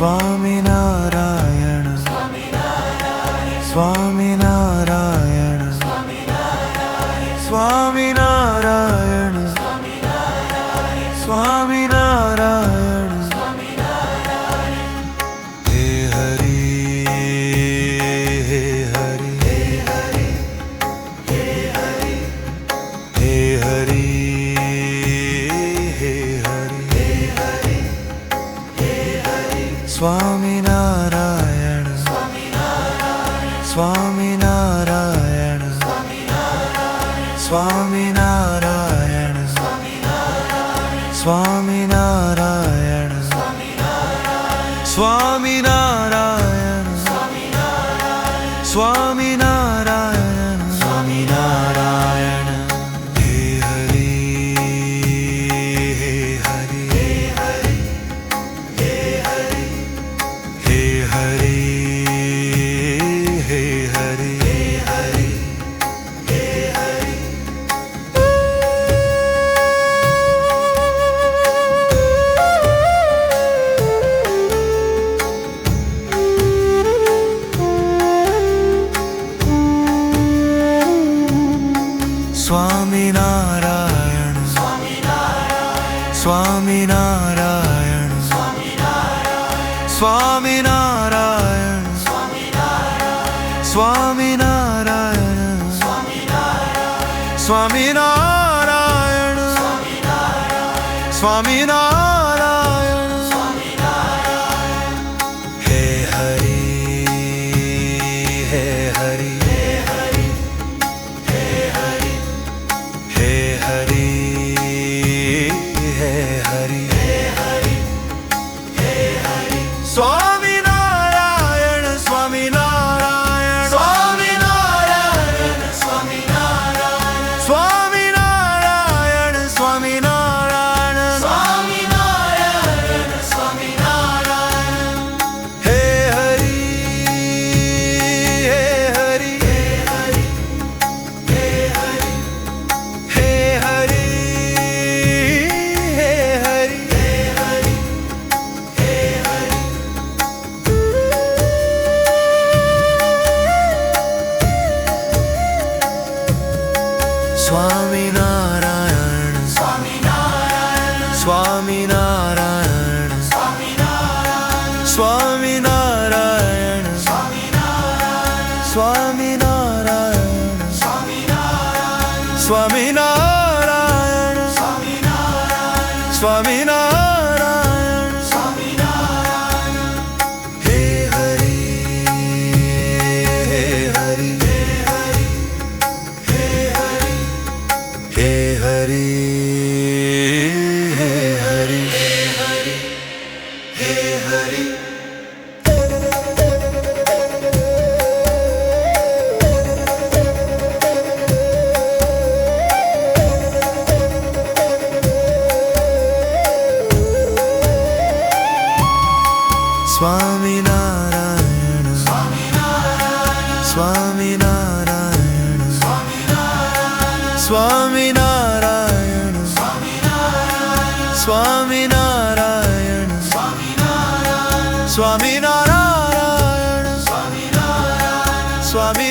Swaminarayan Swaminarayan Swaminarayan Swaminarayan हे Hari हे Hari हे Hari हे Hari हे Hari Swaminarayan Swaminarayan Swaminarayan Swaminarayan Swaminarayan Swaminarayan Swaminarayan हे Hari हे Hari हे Hari हे Hari हे Hari हे Hari Swaminarayan Swaminarayan Swaminarayan Swaminarayan Swaminarayan Swaminarayan हे Hari हे Hari हे Hari हे Hari हे Hari हे Hari Swaminarayan Swaminarayan Swaminarayan Swaminarayan Swaminarayan Swaminarayan Swaminarayan Swaminarayan हे Hari हे Hari हे Hari हे Hari हे Hari हे Hari Swaminarayan Swaminarayan Swaminarayan Swaminarayan Swaminarayan Swaminarayan हे Hari हे Hari हे Hari हे Hari हे Hari हे Hari Swaminarayan Swaminarayan Swaminarayan Swaminarayan Swaminarayan स्वामी